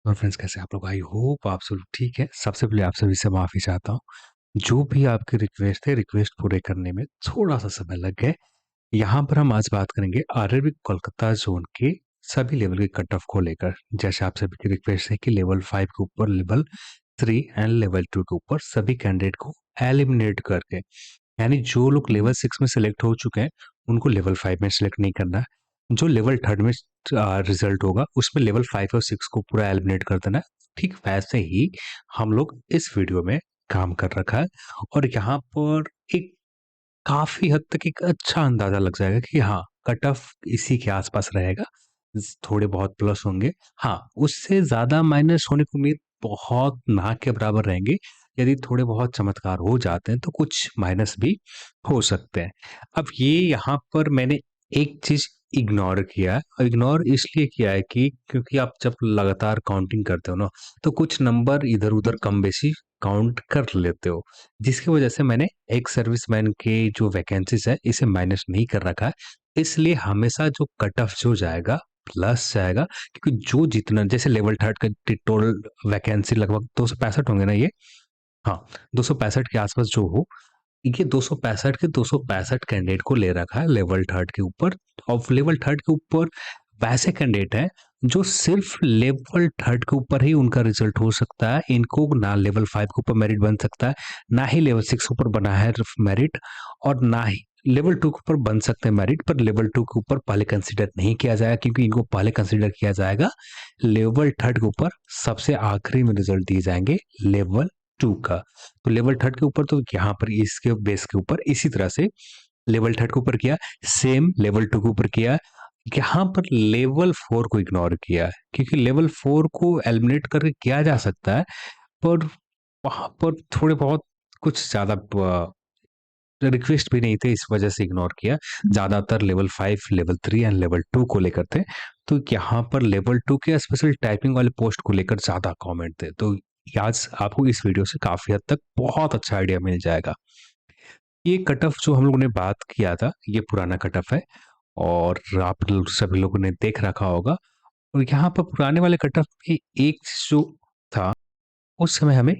और फ्रेंड्स कैसे आप लोग? आई होप आप सब ठीक है। सबसे पहले आप सभी से माफ़ी चाहता हूँ। जो भी आपके रिक्वेस्ट है, रिक्वेस्ट पूरे करने में थोड़ा-सा समय लग गया है। यहाँ पर हम आज बात करेंगे आरआरबी कोलकाता ज़ोन के सभी लेवल के कट ऑफ को लेकर। जैसे आप सभी की रिक्वेस्ट है कि लेवल 5 के ऊपर, लेवल 3 एंड लेवल 2 के ऊपर सभी कैंडिडेट को एलिमिनेट करके, यानी जो लोग लेवल 6 में सेलेक्ट हो चुके हैं, उनको लेवल 5 में सेलेक्ट नहीं करना है। जो लेवल 3 में रिजल्ट होगा, उसमें लेवल 5 और 6 को पूरा एलिमिनेट कर देना है। ठीक वैसे ही हम लोग इस वीडियो में काम कर रखा है और यहाँ पर एक काफ़ी हद तक एक अच्छा अंदाज़ा लग जाएगा कि हाँ, कट ऑफ इसी के आस-पास रहेगा। थोड़े बहुत प्लस होंगे। हाँ, उससे ज़्यादा माइनस होने की उम्मीद बहुत ना के बराबर रहेंगे। यदि थोड़े बहुत चमत्कार हो जाते हैं, तो कुछ माइनस भी हो सकते हैं। अब ये यहाँ पर मैंने एक चीज़ इग्नोर किया है और इग्नोर इसलिए किया है कि क्योंकि आप जब लगातार काउंटिंग करते हो ना, तो कुछ नंबर इधर-उधर कम-बेशी काउंट कर लेते हो। जिसकी वजह से मैंने एक्स सर्विसमैन के जो वैकेंसीज़ है, इसे माइनस नहीं कर रखा है। इसलिए हमेशा जो कट ऑफ जो जाएगा, प्लस जाएगा, क्योंकि जो जितना जैसे लेवल 3 का टोटल वैकेंसी लगभग 265 होंगे ना ये? हाँ, 265 के आस-पास जो हो, ये 265 के 265 कैंडिडेट को ले रखा है लेवल 3 के ऊपर। और लेवल 3 के ऊपर वैसे कैंडिडेट हैं जो सिर्फ लेवल 3 के ऊपर ही उनका रिजल्ट हो सकता है। इनको ना लेवल 5 के ऊपर मेरिट बन सकता है, ना ही लेवल 6 के ऊपर बना है मेरिट, और ना ही लेवल 2 के ऊपर बन सकते हैं मेरिट। पर लेवल 2 के ऊपर पहले कंसीडर नहीं किया जाएगा, क्योंकि इनको पहले कंसीडर किया जाएगा लेवल 3 के ऊपर। सबसे आखिरी में रिजल्ट दिए जाएंगे लेवल 2 का। तो लेवल 3 के ऊपर तो यहाँ पर इसके बेस के ऊपर इसी तरह से लेवल 3 के ऊपर किया, सेम लेवल 2 के ऊपर किया। यहाँ पर लेवल 4 को इग्नोर किया है, क्योंकि लेवल 4 को एलिमिनेट करके किया जा सकता है, पर वहाँ पर थोड़े बहुत कुछ ज़्यादा रिक्वेस्ट भी नहीं थे, इस वजह से इग्नोर किया। ज़्यादातर लेवल 5, लेवल 3 एंड लेवल 2 को लेकर थे। तो यहाँ पर लेवल 2 के स्पेशल टाइपिंग वाले पोस्ट को लेकर ज़्यादा कमेंट थे। तो आज आपको इस वीडियो से काफ़ी हद तक बहुत अच्छा आइडिया मिल जाएगा। ये कट ऑफ जो हम लोगों ने बात किया था, ये पुराना कट ऑफ है और आप सभी लोगों ने देख रखा होगा। और यहाँ पर पुराने वाले कट ऑफ में एक चीज़ जो था, उस समय हमें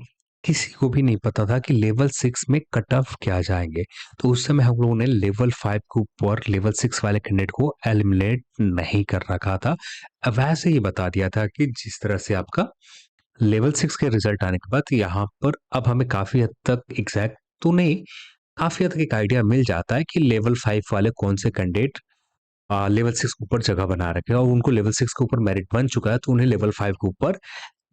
किसी को भी नहीं पता था कि लेवल 6 में कट ऑफ क्या जाएँगे। तो उस समय हम लोगों ने लेवल 5 के ऊपर लेवल 6 वाले कैंडिडेट को एलिमिनेट नहीं कर रखा था। वैसे ही बता दिया था कि जिस तरह से आपका लेवल 6 के रिज़ल्ट आने के बाद यहाँ पर अब हमें काफ़ी हद तक एग्ज़ैक्ट तो नहीं, काफ़ी हद तक एक आइडिया मिल जाता है कि लेवल 5 वाले कौन से कैंडिडेट लेवल 6 के ऊपर जगह बना रखे हैं और उनको लेवल 6 के ऊपर मेरिट बन चुका है, तो उन्हें लेवल 5 के ऊपर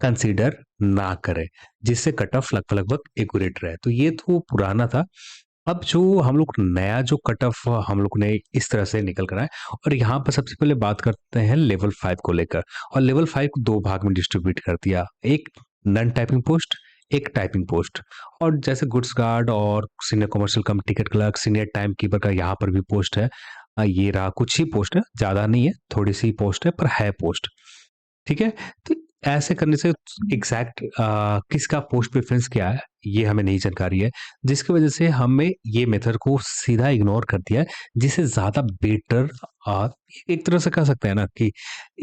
कंसीडर ना करें, जिससे कट ऑफ लगभग एक्यूरेट रहे। तो ये तो पुराना था। अब जो हम लोग नया जो कट ऑफ हम लोग ने इस तरह से निकल कर आए, और यहाँ पर सबसे पहले बात करते हैं लेवल 5 को लेकर। और लेवल 5 को 2 भाग में डिस्ट्रीब्यूट कर दिया, एक नॉन टाइपिंग पोस्ट, एक टाइपिंग पोस्ट। और जैसे गुड्स गार्ड और सीनियर कमर्शियल कम ticket clerk, senior time keeper का यहाँ पर भी पोस्ट है। ये रहा, कुछ ही पोस्ट है, ज़्यादा नहीं है, थोड़ी-सी पोस्ट है, पर है पोस्ट। ठीक है? तो ऐसे करने से एग्ज़ैक्ट किसका पोस्ट प्रेफ़रेंस क्या है, ये हमें नहीं जानकारी है, जिसकी वज़ह से हमें ये मेथड को सीधा इग्नोर कर दिया है, जिससे ज़्यादा बेटर अ, एक तरह से कह सकते हैं ना कि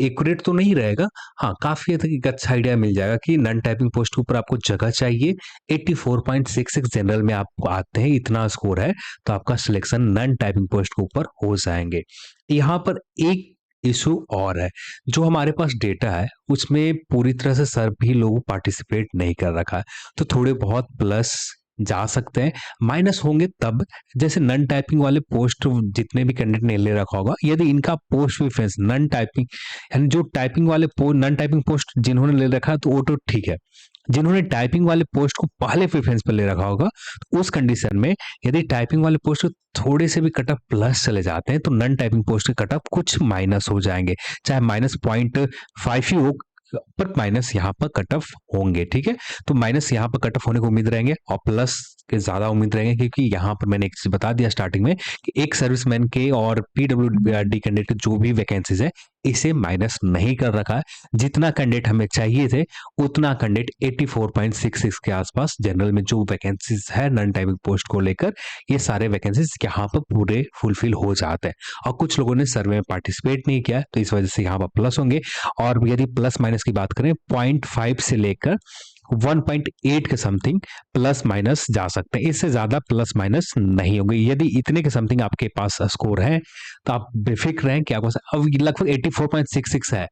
एक्यूरेट तो नहीं रहेगा, हाँ, काफ़ी हद तक एक अच्छा आइडिया मिल जाएगा कि नॉन टाइपिंग पोस्ट के ऊपर आपको जगह चाहिए, 84.66 जनरल में आप आते हैं, इतना स्कोर है, तो आपका सिलेक्शन नॉन टाइपिंग पोस्ट के ऊपर हो जाएँगे। यहाँ पर एक इश्यू और है, जो हमारे पास डेटा है, उसमें पूरी तरह से सभी लोग पार्टिसिपेट नहीं कर रखा है, तो थोड़े बहुत प्लस जा सकते हैं, माइनस होंगे तब जैसे नॉन टाइपिंग वाले पोस्ट जितने भी कैंडिडेट ने ले रखा होगा, यदि इनका पोस्ट प्रेफरेंस नॉन टाइपिंग, यानी जो टाइपिंग वाले नॉन टाइपिंग पोस्ट जिन्होंने ले रखा है, तो वो तो ठीक है। जिन्होंने टाइपिंग वाले पोस्ट को पहले प्रेफरेंस पे ले रखा होगा, तो उस कंडीशन में यदि टाइपिंग वाले पोस्ट थोड़े से भी कट ऑफ प्लस चले जाते हैं, तो नॉन टाइपिंग पोस्ट के कट ऑफ कुछ माइनस हो जाएंगे, चाहे माइनस 0.5 ही हो, पर माइनस यहाँ पर कट ऑफ होंगे। ठीक है, तो माइनस यहाँ पर कट ऑफ होने को उम्मीद रहेंगे और प्लस के ज्यादा उम्मीद रहेंगे, क्योंकि यहाँ पर मैंने एक चीज बता दिया स्टार्टिंग में कि एक सर्विसमैन के और पीडब्ल्यूडी कैंडिडेट के जो भी वैकेंसीज है, इसे माइनस नहीं कर रखा है। जितना कैंडिडेट हमें चाहिए थे उतना कैंडिडेट 84.66 के आसपास जनरल में जो वैकेंसीज है नॉन टाइपिंग पोस्ट को लेकर, ये सारे वैकेंसीज यहाँ पर पूरे फुलफिल हो जाते हैं। और कुछ लोगों ने सर्वे में पार्टिसिपेट नहीं किया तो इस वजह से यहाँ पर प्लस होंगे। और यदि प्लस माइनस की बात करें 0.5 से लेकर 1.8 के समथिंग प्लस माइनस जा सकते हैं, इससे ज्यादा प्लस माइनस नहीं होंगे। यदि इतने के समथिंग आपके पास स्कोर है तो आप बेफिक्र हैं कि आपको अब लगभग 84.66 है,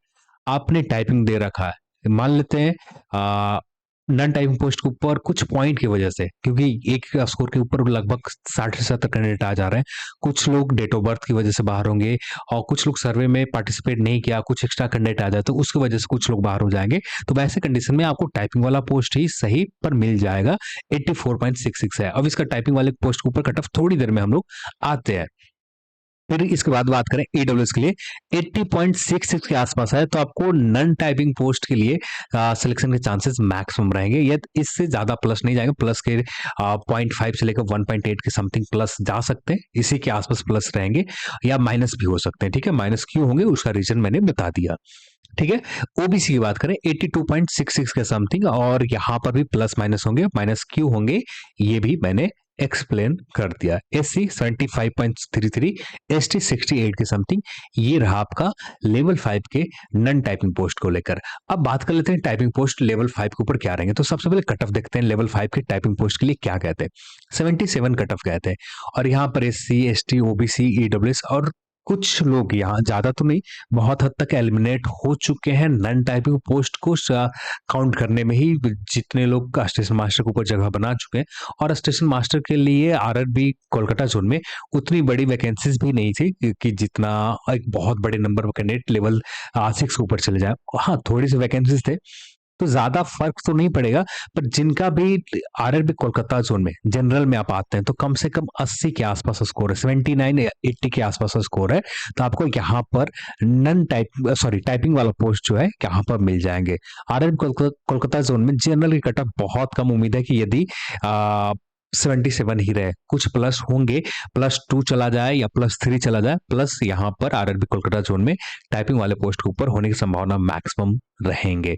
आपने टाइपिंग दे रखा है। मान लेते हैं नॉन टाइपिंग पोस्ट के ऊपर कुछ पॉइंट की वजह से, क्योंकि एक स्कोर के ऊपर लगभग 60 से 70 कैंडिडेट आ जा रहे हैं, कुछ लोग डेट ऑफ बर्थ की वजह से बाहर होंगे और कुछ लोग सर्वे में पार्टिसिपेट नहीं किया, कुछ एक्स्ट्रा कैंडिडेट आ जाए तो उसकी वजह से कुछ लोग बाहर हो जाएंगे। तो वैसे कंडीशन में आपको टाइपिंग वाला पोस्ट ही सही पर मिल जाएगा। 84.66 है। अब इसका टाइपिंग वाले पोस्ट के ऊपर कट ऑफ थोड़ी देर में हम लोग आते हैं। फिर इसके बाद बात करें ईडब्ल्यूएस के लिए 80.66 के आसपास है, तो आपको नॉन टाइपिंग पोस्ट के लिए सिलेक्शन के चांसेस मैक्सिमम रहेंगे। यदि इससे ज्यादा प्लस नहीं जाएंगे, प्लस के 0.5 से लेकर 1.8 के समथिंग प्लस जा सकते हैं, इसी के आसपास प्लस रहेंगे, या माइनस भी हो सकते हैं। ठीक है, माइनस क्यों होंगे उसका रीजन मैंने बता दिया। ठीक है, ओबीसी की बात करें 82.66 के समथिंग, और यहां पर भी प्लस माइनस होंगे, माइनस क्यों होंगे ये भी मैंने एक्सप्लेन कर दिया। एससी 75.33, एसटी 68 के समथिंग, ये रहा आपका लेवल 5 के नॉन टाइपिंग पोस्ट को लेकर। अब बात कर लेते हैं टाइपिंग पोस्ट लेवल 5 के ऊपर क्या रहेंगे। तो सबसे पहले कट ऑफ देखते हैं लेवल 5 के टाइपिंग पोस्ट के लिए क्या कहते हैं। 77 कट ऑफ कहते हैं, और यहाँ पर एससी, एसटी, ओबीसी, ईडब्ल्यूएस और कुछ लोग, यहाँ ज्यादा तो नहीं, बहुत हद तक एलिमिनेट हो चुके हैं नॉन टाइपिंग पोस्ट को काउंट करने में ही। जितने लोग स्टेशन मास्टर के ऊपर जगह बना चुके हैं, और स्टेशन मास्टर के लिए आरआरबी कोलकाता जोन में उतनी बड़ी वैकेंसीज भी नहीं थी कि जितना एक बहुत बड़े नंबर ऑफ कैंडिडेट लेवल 6 के ऊपर चले जाए। हाँ, थोड़ी सी वैकेंसीज थे तो ज्यादा फर्क तो नहीं पड़ेगा, पर जिनका भी आरआरबी कोलकाता जोन में जनरल में आप आते हैं तो कम से कम 80 के आसपास स्कोर है, 79 या 80 के आसपास स्कोर है, तो आपको यहाँ पर नन टाइप सॉरी टाइपिंग वाला पोस्ट जो है यहाँ पर मिल जाएंगे। आरआरबी कोलकाता जोन में जनरल की कटऑफ बहुत कम उम्मीद है कि यदि 77 ही रहे, कुछ प्लस होंगे, +2 चला जाए या +3 चला जाए, प्लस यहाँ पर आरआरबी कोलकाता जोन में टाइपिंग वाले पोस्ट के ऊपर होने की संभावना मैक्सिमम रहेंगे।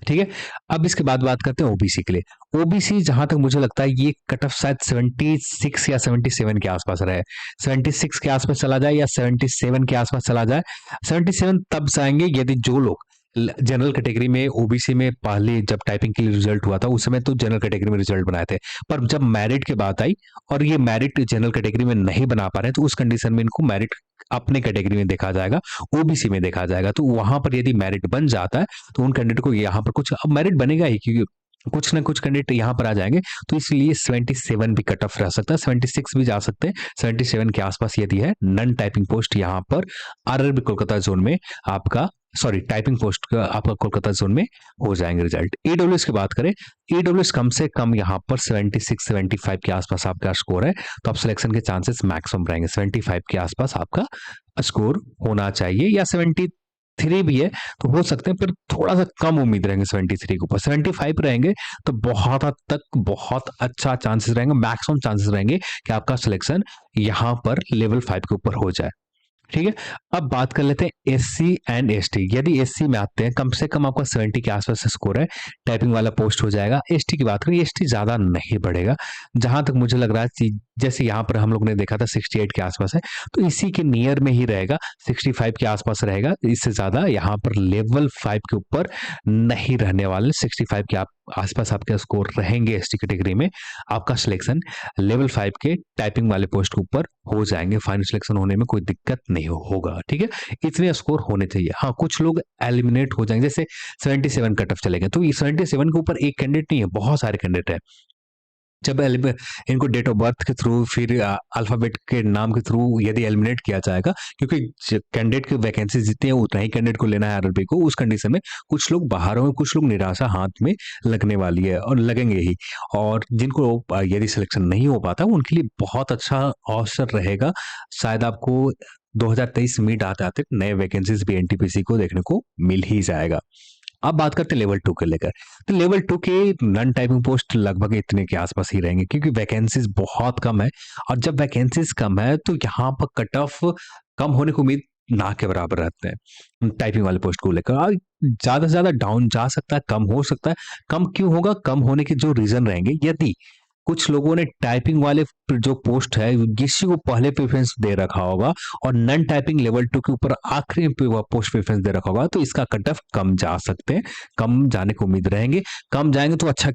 ठीक है, अब इसके बाद बात करते हैं ओबीसी के लिए। ओबीसी जहां तक मुझे लगता है ये कट ऑफ शायद 76 या 77 के आसपास रहे, 76 के आसपास चला जाए या 77 के आसपास चला जाए। 77 तब जाएंगे यदि जो लोग जनरल कैटेगरी में, ओबीसी में पहले जब टाइपिंग के लिए रिजल्ट हुआ था उस समय तो जनरल कैटेगरी में रिजल्ट बनाए थे, पर जब मेरिट की बात आई और ये मेरिट जनरल कैटेगरी में नहीं बना पा रहे तो उस कंडीशन में इनको मेरिट अपने कैटेगरी में देखा जाएगा, ओबीसी में देखा जाएगा। तो वहां पर यदि मेरिट बन जाता है तो उन कैंडिडेट को यहाँ पर कुछ, अब मेरिट बनेगा ही क्योंकि कुछ ना कुछ कैंडिडेट यहाँ पर आ जाएंगे, तो इसलिए 77 भी कट ऑफ रह सकता है, 76 भी जा सकते हैं। 77 के आसपास यदि है नॉन टाइपिंग पोस्ट यहाँ पर आरआरबी कोलकाता जोन में आपका, सॉरी टाइपिंग पोस्ट का आपका कोलकाता जोन में हो जाएंगे रिजल्ट। ईडब्ल्यूएस की बात करें, ईडब्ल्यूएस कम से कम यहाँ पर 76-75 के आसपास आपका स्कोर है, तो आप सिलेक्शन के चांसेस मैक्सिमम रहेंगे। 75 के आसपास आपका स्कोर होना चाहिए, या 73 भी है तो हो सकते हैं, पर थोड़ा सा कम उम्मीद रहेंगे 73 के ऊपर। 75 रहेंगे तो बहुत हद तक बहुत अच्छा चांसेस रहेंगे, मैक्सिमम चांसेस रहेंगे कि आपका सिलेक्शन यहाँ पर लेवल 5 के ऊपर हो जाए। ठीक है, अब बात कर लेते हैं एससी एंड एसटी। यदि एससी में आते हैं कम से कम आपका 70 के आसपास स्कोर है, टाइपिंग वाला पोस्ट हो जाएगा। एसटी की बात करें, एसटी ज्यादा नहीं बढ़ेगा, जहां तक मुझे लग रहा है जैसे यहाँ पर हम लोग ने देखा था 68 के आसपास है, तो इसी के नियर में ही रहेगा, 65 के आसपास रहेगा। इससे ज्यादा यहाँ पर लेवल 5 के ऊपर नहीं रहने वाले। 65 के आसपास आपके स्कोर रहेंगे एसटी कैटेगरी में, आपका सिलेक्शन लेवल 5 के टाइपिंग वाले पोस्ट के ऊपर हो जाएंगे। फाइनल सिलेक्शन होने में कोई दिक्कत नहीं होगा। ठीक है, इतने स्कोर होने चाहिए। हाँ, कुछ लोग एलिमिनेट हो जाएंगे, जैसे 77 कट ऑफ चलेंगे तो ये 77 के ऊपर एक कैंडिडेट नहीं है, बहुत सारे कैंडिडेट है। जब इनको डेट ऑफ बर्थ के थ्रू, फिर अल्फाबेट के नाम के थ्रू यदि एलिमिनेट किया जाएगा, क्योंकि कैंडिडेट की वैकेंसी जितनी है उतना ही कैंडिडेट को लेना है आरआरबी को, उस कंडीशन में कुछ लोग बाहर होंगे, कुछ लोग निराशा हाथ में लगने वाली है और लगेंगे ही। और जिनको यदि सिलेक्शन नहीं हो पाता उनके लिए बहुत अच्छा अवसर रहेगा, शायद आपको 2023 मिड आते आते नए वैकेंसीज भी एनटीपीसी को देखने को मिल ही जाएगा। अब बात करते हैं लेवल 2 के लेकर। तो लेवल 2 के नॉन टाइपिंग पोस्ट लगभग इतने के आसपास ही रहेंगे, क्योंकि वैकेंसीज बहुत कम है, और जब वैकेंसीज कम है तो यहाँ पर कट ऑफ कम होने की उम्मीद ना के बराबर रहते हैं टाइपिंग वाले पोस्ट को लेकर। और ज़्यादा से ज़्यादा डाउन जा सकता है, कम हो सकता है। कम क्यों होगा? कम होने के जो रीज़न रहेंगे, यदि कुछ लोगों ने टाइपिंग वाले जो पोस्ट है किसी को पहले प्रेफरेंस दे रखा होगा और नॉन टाइपिंग लेवल 2 के ऊपर आखिरी पे वो पोस्ट प्रेफरेंस दे रखा होगा, तो इसका कट ऑफ कम जा सकते हैं, कम जाने की उम्मीद रहेंगे। कम जाएंगे तो अच्छा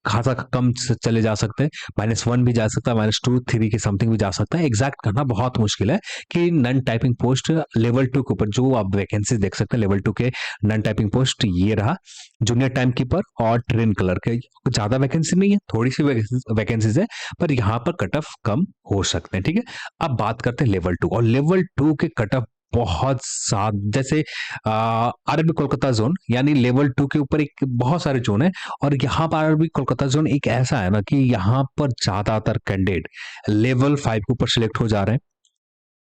खासा कम चले जा सकते हैं, -1 भी जा सकता है, -2 3 के समथिंग भी जा सकता है। एग्जैक्ट करना बहुत मुश्किल है कि नॉन टाइपिंग पोस्ट लेवल 2 के ऊपर जो आप वैकेंसी देख सकते हैं, लेवल 2 के नॉन टाइपिंग पोस्ट ये रहा, जूनियर टाइम कीपर और ट्रेन कलर के। ज्यादा वैकेंसी नहीं है, थोड़ी सी वैकेंसीज है, पर यहाँ पर कट ऑफ कम हो सकते हैं। ठीक है, अब बात करते हैं लेवल 2, और लेवल 2 के कट ऑफ बहुत साथ, जैसे आरआरबी कोलकाता जोन, यानी लेवल 2 के ऊपर एक बहुत सारे जोन है, और यहाँ पर आरआरबी कोलकाता जोन एक ऐसा है ना कि यहाँ पर ज्यादातर कैंडिडेट लेवल 5 के ऊपर सिलेक्ट हो जा रहे हैं।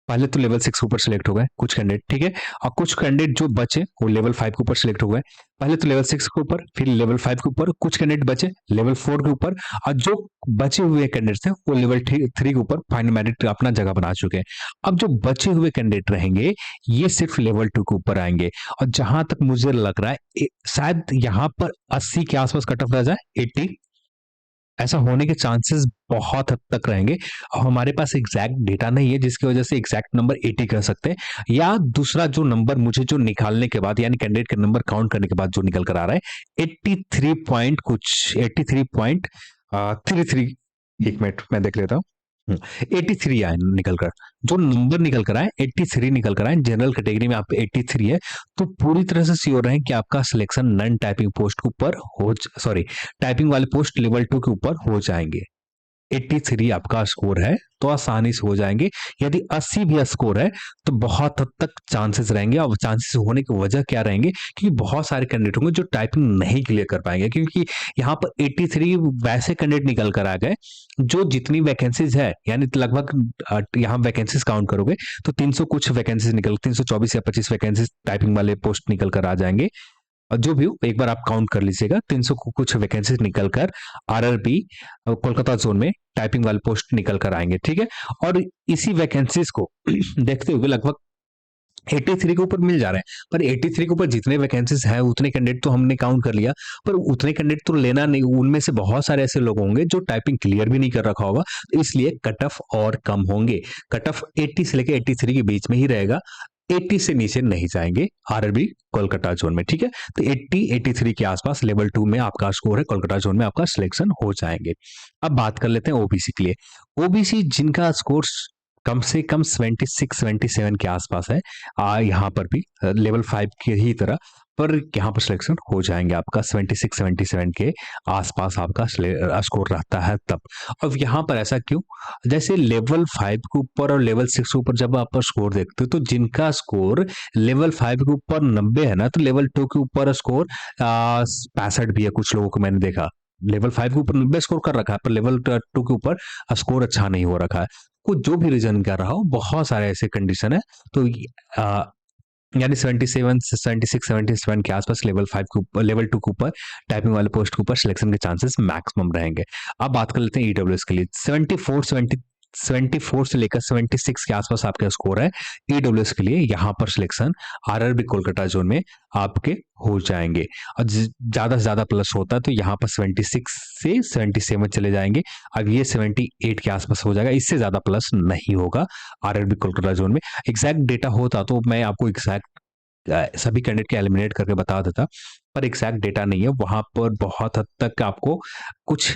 पहले तो लेवल 6 के ऊपर सिलेक्ट हो गए कुछ कैंडिडेट, ठीक है, और कुछ कैंडिडेट जो बचे वो लेवल 5 के ऊपर सिलेक्ट हो गए। पहले तो लेवल 6 के ऊपर, फिर लेवल 5 के ऊपर, कुछ कैंडिडेट बचे लेवल 4 के ऊपर, और जो बचे हुए कैंडिडेट थे वो लेवल 3 के ऊपर फाइनल मेरिट अपना जगह बना चुके हैं। अब जो बचे हुए कैंडिडेट रहेंगे ये सिर्फ लेवल 2 के ऊपर आएंगे, और जहां तक मुझे लग रहा है शायद यहाँ पर 80 के आसपास कट ऑफ रह जाए, 80, ऐसा होने के चांसेस बहुत हद तक रहेंगे। हमारे पास एग्जैक्ट डेटा नहीं है जिसकी वजह से एग्जैक्ट नंबर 80 कह सकते हैं, या दूसरा जो नंबर मुझे जो निकालने के बाद, यानी कैंडिडेट के नंबर काउंट करने के बाद जो निकल कर आ रहा है 83 पॉइंट कुछ, 83.33, एक मिनट मैं देख लेता हूँ। 83 आए निकल कर, जो नंबर निकल कर आए 83 निकल कर आए, जनरल कैटेगरी में आप 83 है, तो पूरी तरह से श्योर रहे कि आपका सिलेक्शन नॉन टाइपिंग पोस्ट के ऊपर हो, सॉरी, टाइपिंग वाले पोस्ट लेवल 2 के ऊपर हो जाएंगे। 83 आपका स्कोर है तो आसानी से हो जाएंगे। यदि 80 भी स्कोर है तो बहुत हद तक चांसेस रहेंगे, और चांसेस होने की वजह क्या रहेंगे, क्योंकि बहुत सारे कैंडिडेट होंगे जो टाइपिंग नहीं क्लियर कर पाएंगे, क्योंकि यहाँ पर 83 वैसे कैंडिडेट निकल कर आ गए जो जितनी वैकेंसीज है, यानी लगभग यहाँ वैकेंसीज काउंट करोगे तो 300 कुछ वैकेंसीज निकल, 324 या 25 वैकेंसीज टाइपिंग वाले पोस्ट निकल कर आ जाएंगे। और जो भी हो एक बार आप काउंट कर लीजिएगा, 300 को कुछ वैकेंसीज निकल कर आरआरबी कोलकाता जोन में टाइपिंग वाले पोस्ट निकल कर आएंगे। ठीक है, और इसी वैकेंसीज को देखते हुए लगभग 83 के ऊपर मिल जा रहे हैं, पर 83 के ऊपर जितने वैकेंसीज है उतने कैंडिडेट तो हमने काउंट कर लिया, पर उतने कैंडिडेट तो लेना नहीं, उनमें से बहुत सारे ऐसे लोग होंगे जो टाइपिंग क्लियर भी नहीं कर रखा होगा, तो इसलिए कट ऑफ और कम होंगे। कट ऑफ 80 से लेकर 83 के बीच में ही रहेगा, 80 से नीचे नहीं जाएंगे आरआरबी कोलकाता जोन में। ठीक है, तो 80 83 के आसपास लेवल 2 में आपका स्कोर है, कोलकाता जोन में आपका सिलेक्शन हो जाएंगे। अब बात कर लेते हैं ओबीसी के लिए। ओबीसी जिनका स्कोर कम से कम 76 77 के आसपास है, यहाँ पर भी लेवल 5 के ही तरह, पर यहाँ पर सिलेक्शन हो जाएंगे आपका 76 77 के आसपास आपका स्कोर रहता है तब। अब यहाँ पर ऐसा क्यों? जैसे लेवल 5 के ऊपर और लेवल 6 के ऊपर जब आप स्कोर देखते हो, तो जिनका स्कोर लेवल 5 के ऊपर 90 है ना, तो लेवल 2 के ऊपर स्कोर 65 भी है। कुछ लोगों को मैंने देखा लेवल 5 के ऊपर 90 स्कोर कर रखा है, पर लेवल 2 के ऊपर स्कोर अच्छा नहीं हो रखा है। कुछ जो भी रीजन कर रहा हो, बहुत सारे ऐसे कंडीशन है, तो यानी 77 76 77 के आसपास लेवल 5 के ऊपर, लेवल 2 के ऊपर टाइपिंग वाले पोस्ट के ऊपर सिलेक्शन के चांसेस मैक्सिमम रहेंगे। अब बात कर लेते हैं ईडब्ल्यूएस के लिए। 74 से लेकर 76 के आसपास आपका स्कोर है ईडब्ल्यूएस के लिए, यहाँ पर सिलेक्शन आरआरबी कोलकाता जोन में आपके हो जाएंगे। और ज्यादा से ज्यादा प्लस होता है तो यहाँ पर 76 से 77 चले जाएंगे। अब ये 78 के आसपास हो जाएगा, इससे ज्यादा प्लस नहीं होगा आरआरबी कोलकाता जोन में। एग्जैक्ट डेटा होता तो मैं आपको एग्जैक्ट सभी कैंडिडेट के एलिमिनेट करके बता देता, पर एग्जैक्ट डेटा नहीं है, वहां पर बहुत हद तक आपको कुछ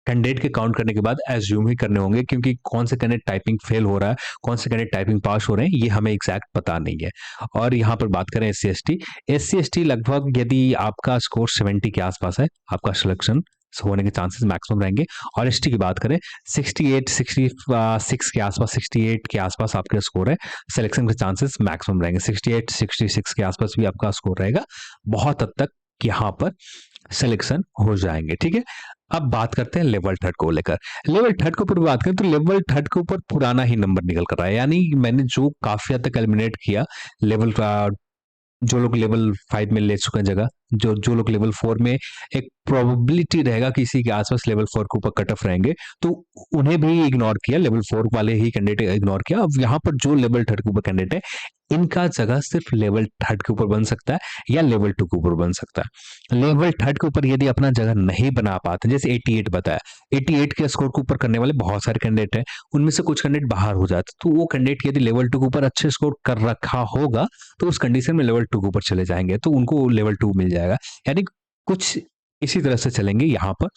कैंडिडेट के काउंट करने के बाद एज्यूम ही करने होंगे, क्योंकि कौन से कैंडिडेट टाइपिंग फेल हो रहा है, कौन से कैंडिडेट टाइपिंग पास हो रहे हैं, ये हमें एग्जैक्ट पता नहीं है। और यहाँ पर बात करें एससी एसटी लगभग यदि आपका स्कोर 70 के आसपास है, आपका सिलेक्शन होने के चांसेस मैक्सिमम रहेंगे। और एसटी की बात करें 68 66 के आसपास, 68 के आसपास आपका स्कोर है, सिलेक्शन के चांसेस मैक्सिमम रहेंगे। 68 66 के आसपास भी आपका स्कोर रहेगा, बहुत हद तक यहाँ पर सिलेक्शन हो जाएंगे। ठीक है, अब बात करते हैं लेवल 3 को लेकर। लेवल 3 के ऊपर बात करें तो लेवल 3 के ऊपर पुराना ही नंबर निकल कर रहा है, यानी मैंने जो काफी हद तक एलिमिनेट किया लेवल, जो लोग लेवल 5 में ले चुके हैं जगह, जो लोग लेवल 4 में एक प्रोबेबिलिटी रहेगा कि इसी के आसपास लेवल 4 के ऊपर कट ऑफ रहेंगे, तो उन्हें भी इग्नोर किया, लेवल 4 वाले ही कैंडिडेट इग्नोर किया। अब यहाँ पर जो लेवल 3 के ऊपर कैंडिडेट है, इनका जगह सिर्फ लेवल 3 के ऊपर बन सकता है या लेवल 2 के ऊपर बन सकता है। लेवल 3 के ऊपर यदि अपना जगह नहीं बना पाते, जैसे 88 बताया, 88 के स्कोर के ऊपर करने वाले बहुत सारे कैंडिडेट हैं, उनमें से कुछ कैंडिडेट बाहर हो जाते, तो वो कैंडिडेट यदि लेवल 2 के ऊपर अच्छे स्कोर कर रखा होगा, तो उस कंडीशन में लेवल 2 के ऊपर चले जाएंगे, तो उनको लेवल 2 मिल जाएगा। यानी कुछ इसी तरह से चलेंगे यहाँ पर।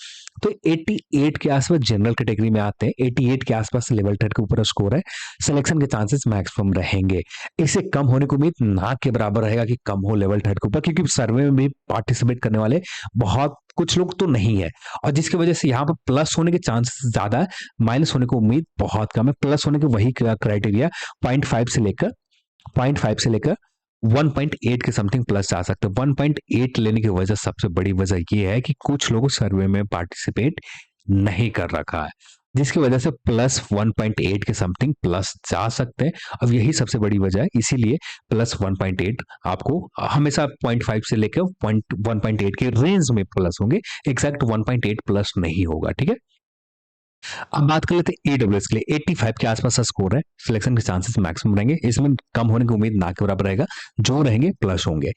तो 88 के आसपास जनरल कैटेगरी में आते हैं, 88 के आसपास लेवल 10 के ऊपर स्कोर है, सिलेक्शन के चांसेस मैक्सिमम रहेंगे। इससे कम होने की उम्मीद ना के बराबर रहेगा कि कम हो लेवल 10 के ऊपर, क्योंकि सर्वे में भी पार्टिसिपेट करने वाले बहुत कुछ लोग तो नहीं है, और जिसकी वजह से यहाँ पर प्लस होने के चांसेस ज्यादा है, माइनस होने की उम्मीद बहुत कम है। प्लस होने के वही क्राइटेरिया 0.5 से लेकर 1.8 के समथिंग प्लस जा सकते हैं। 1.8 लेने की वजह, सबसे बड़ी वजह यह है कि कुछ लोग सर्वे में पार्टिसिपेट नहीं कर रखा है, जिसकी वजह से प्लस 1.8 के समथिंग प्लस जा सकते हैं। अब यही सबसे बड़ी वजह है, इसीलिए प्लस 1.8 आपको हमेशा 0.5 से लेकर 1.8 के रेंज में प्लस होंगे, एग्जैक्ट 1.8 प्लस नहीं होगा। ठीक है, अब बात कर लेते हैं ईडब्ल्यूएस के लिए। 85 के आसपास का स्कोर है, सिलेक्शन के चांसेस मैक्सिमम रहेंगे, इसमें कम होने की उम्मीद ना के बराबर रहेगा, जो रहेंगे प्लस होंगे।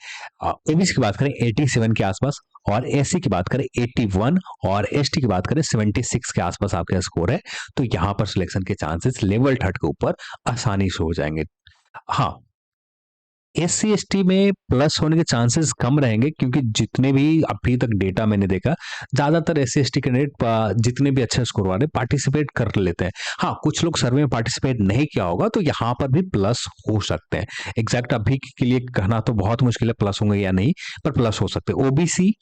ओबीसी की बात करें 87 के आसपास, और एससी की बात करें 81, और एसटी की बात करें 76 के आसपास आपका स्कोर है, तो यहां पर सिलेक्शन के चांसेस लेवल 3 के ऊपर आसानी से हो जाएंगे। हाँ, एससी एसटी में प्लस होने के चांसेस कम रहेंगे, क्योंकि जितने भी अभी तक डेटा मैंने देखा, ज्यादातर एससी एसटी कैंडिडेट जितने भी अच्छे स्कोर वाले पार्टिसिपेट कर लेते हैं। हाँ, कुछ लोग सर्वे में पार्टिसिपेट नहीं किया होगा, तो यहाँ पर भी प्लस हो सकते हैं। एग्जैक्ट अभी के लिए कहना तो बहुत मुश्किल है प्लस होंगे या नहीं, पर प्लस हो सकते हैं। ओबीसी,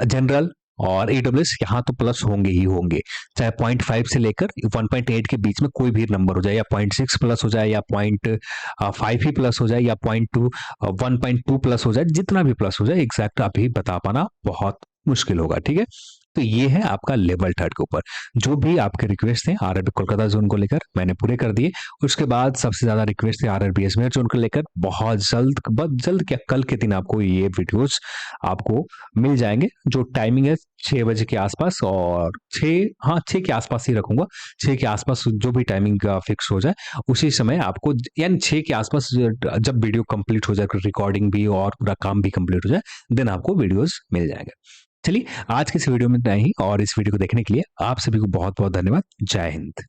जनरल और ईडब्ल्यूएस यहाँ तो प्लस होंगे ही होंगे, चाहे 0.5 से लेकर 1.8 के बीच में कोई भी नंबर हो जाए, या 0.6 प्लस हो जाए, या 0.5 ही प्लस हो जाए, या 0.2 1.2 प्लस हो जाए, जितना भी प्लस हो जाए एग्जैक्ट अभी बता पाना बहुत मुश्किल होगा। ठीक है, तो ये है आपका लेवल 3 के ऊपर। जो भी आपके रिक्वेस्ट थे आरआरबी कोलकाता जोन को लेकर, मैंने पूरे कर दिए। उसके बाद सबसे ज्यादा रिक्वेस्ट थे आरआरबी अजमेर जोन को लेकर। बहुत जल्द क्या कल के दिन आपको ये वीडियोस आपको मिल जाएंगे, जो टाइमिंग है 6 बजे के आसपास, और 6 के आसपास ही रखूंगा। 6 के आसपास जो भी टाइमिंग का फिक्स हो जाए उसी समय आपको, यानी 6 के आसपास जब वीडियो कंप्लीट हो जाए, रिकॉर्डिंग भी और पूरा काम भी कंप्लीट हो जाए, देन आपको वीडियोस मिल जाएंगे। चलिए, आज के इस वीडियो में इतना ही, और इस वीडियो को देखने के लिए आप सभी को बहुत बहुत धन्यवाद। जय हिंद।